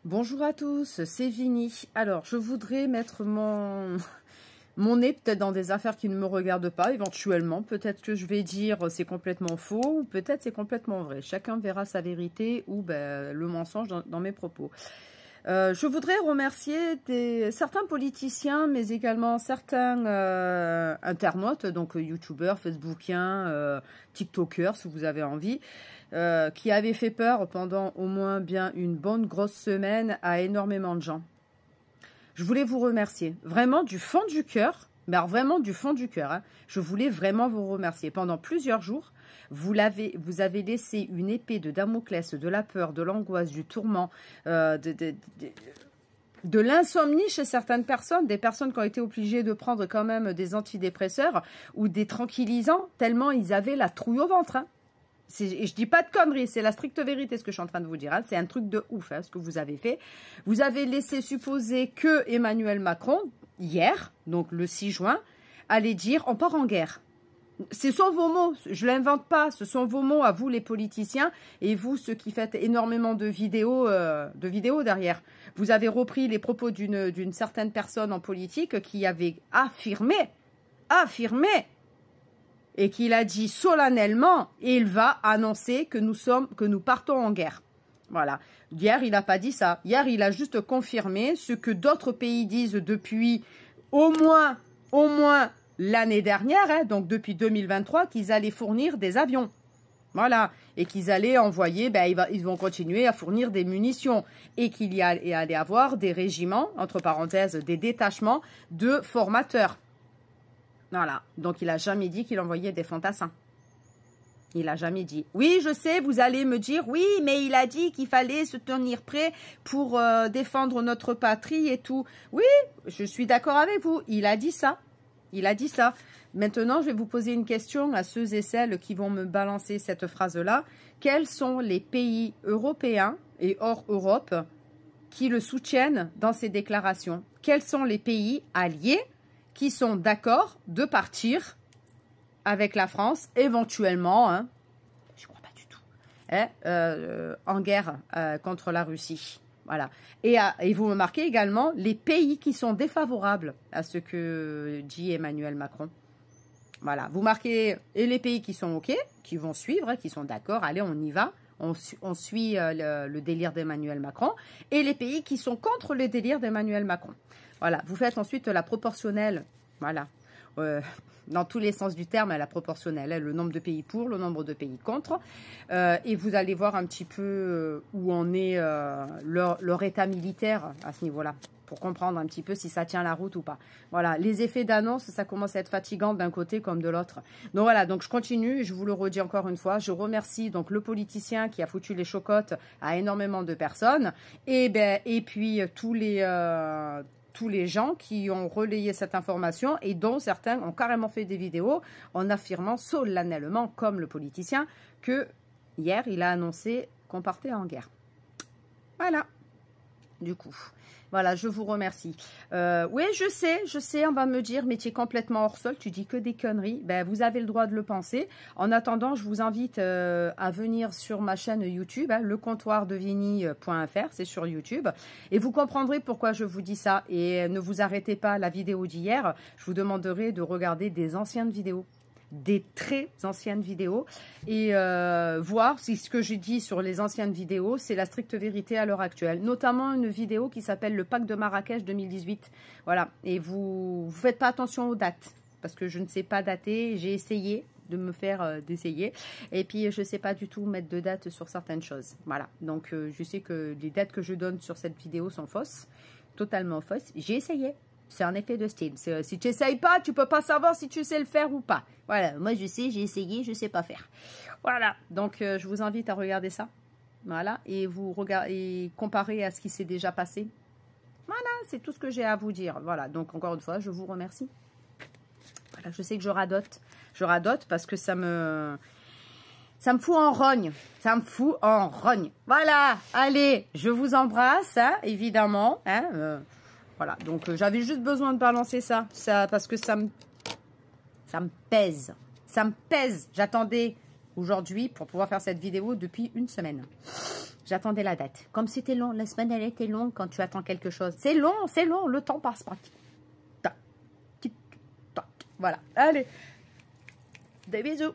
Bonjour à tous, c'est Vini. Alors, je voudrais mettre mon nez peut-être dans des affaires qui ne me regardent pas, éventuellement. Peut-être que je vais dire c'est complètement faux ou peut-être c'est complètement vrai. Chacun verra sa vérité ou le mensonge dans mes propos. Je voudrais remercier certains politiciens, mais également certains internautes, donc youtubeurs, facebookiens, tiktokers, si vous avez envie, qui avaient fait peur pendant au moins bien une bonne grosse semaine à énormément de gens. Je voulais vous remercier, vraiment du fond du cœur, mais alors vraiment du fond du cœur, hein, je voulais vraiment vous remercier. Pendant plusieurs jours, vous avez laissé une épée de Damoclès, de la peur, de l'angoisse, du tourment, de l'insomnie chez certaines personnes, des personnes qui ont été obligées de prendre quand même des antidépresseurs ou des tranquillisants, tellement ils avaient la trouille au ventre. Hein. Et je dis pas de conneries, c'est la stricte vérité ce que je suis en train de vous dire. Hein. C'est un truc de ouf hein, ce que vous avez fait. Vous avez laissé supposer que Emmanuel Macron, hier, donc le 6 juin, allait dire on part en guerre. Ce sont vos mots, je ne l'invente pas, ce sont vos mots à vous les politiciens et vous ceux qui faites énormément de vidéos derrière. Vous avez repris les propos d'une certaine personne en politique qui avait affirmé, et qu'il a dit solennellement, il va annoncer que nous partons en guerre. Voilà. Hier, il n'a pas dit ça. Hier, il a juste confirmé ce que d'autres pays disent depuis au moins l'année dernière, hein, donc depuis 2023, qu'ils allaient fournir des avions. Voilà. Et qu'ils allaient envoyer, ils vont continuer à fournir des munitions. Et qu'il y allait avoir des régiments, entre parenthèses, des détachements de formateurs. Voilà. Donc, il n'a jamais dit qu'il envoyait des fantassins. Il n'a jamais dit. Oui, je sais, vous allez me dire, oui, mais il a dit qu'il fallait se tenir prêt pour défendre notre patrie et tout. Oui, je suis d'accord avec vous. Il a dit ça. Il a dit ça. Maintenant, je vais vous poser une question à ceux et celles qui vont me balancer cette phrase-là. Quels sont les pays européens et hors Europe qui le soutiennent dans ses déclarations? Quels sont les pays alliés qui sont d'accord de partir avec la France, éventuellement, hein, je crois pas du tout, hein, en guerre contre la Russie. Voilà. Et vous me marquez également les pays qui sont défavorables à ce que dit Emmanuel Macron. Voilà. Vous marquez et les pays qui sont OK, qui vont suivre, hein, qui sont d'accord, allez, on y va. On suit le délire d'Emmanuel Macron. Et les pays qui sont contre le délire d'Emmanuel Macron. Voilà. Vous faites ensuite la proportionnelle. Voilà. Dans tous les sens du terme, la proportionnelle. Hein, le nombre de pays pour, le nombre de pays contre. Et vous allez voir un petit peu où en est leur état militaire à ce niveau-là. Pour comprendre un petit peu si ça tient la route ou pas. Voilà, les effets d'annonce, ça commence à être fatigant d'un côté comme de l'autre. Donc voilà, donc je continue, je vous le redis encore une fois. Je remercie donc le politicien qui a foutu les chocottes à énormément de personnes. Et puis tous les gens qui ont relayé cette information et dont certains ont carrément fait des vidéos en affirmant solennellement, comme le politicien, que hier, il a annoncé qu'on partait en guerre. Voilà. Du coup, voilà, je vous remercie. Oui, je sais, on va me dire, mais tu es complètement hors sol, tu dis que des conneries. Vous avez le droit de le penser. En attendant, je vous invite à venir sur ma chaîne YouTube, hein, lecomptoirdevini.fr, c'est sur YouTube. Et vous comprendrez pourquoi je vous dis ça. Et ne vous arrêtez pas à la vidéo d'hier. Je vous demanderai de regarder des anciennes vidéos. Des très anciennes vidéos et voir si ce que j'ai dit sur les anciennes vidéos, c'est la stricte vérité à l'heure actuelle. Notamment une vidéo qui s'appelle le Pacte de Marrakech 2018. Voilà. Et vous faites pas attention aux dates parce que je ne sais pas dater. J'ai essayé de me faire d'essayer. Et puis, je sais pas du tout mettre de date sur certaines choses. Voilà. Donc, je sais que les dates que je donne sur cette vidéo sont fausses. Totalement fausses. J'ai essayé. C'est un effet de style. Si tu n'essayes pas, tu peux pas savoir si tu sais le faire ou pas. Voilà, moi je sais, j'ai essayé, je sais pas faire. Voilà, donc je vous invite à regarder ça. Voilà, et comparer à ce qui s'est déjà passé. Voilà, c'est tout ce que j'ai à vous dire. Voilà, donc encore une fois, je vous remercie. Voilà, je sais que je radote. Je radote parce que ça me fout en rogne. Ça me fout en rogne. Voilà, allez, je vous embrasse, hein, évidemment. Hein, voilà, donc j'avais juste besoin de balancer ça parce que ça me pèse. Ça me pèse. J'attendais aujourd'hui pour pouvoir faire cette vidéo depuis une semaine. J'attendais la date. Comme c'était long, la semaine, elle était longue quand tu attends quelque chose. C'est long, le temps passe pas. Tac, tic, tac. Voilà, allez, des bisous.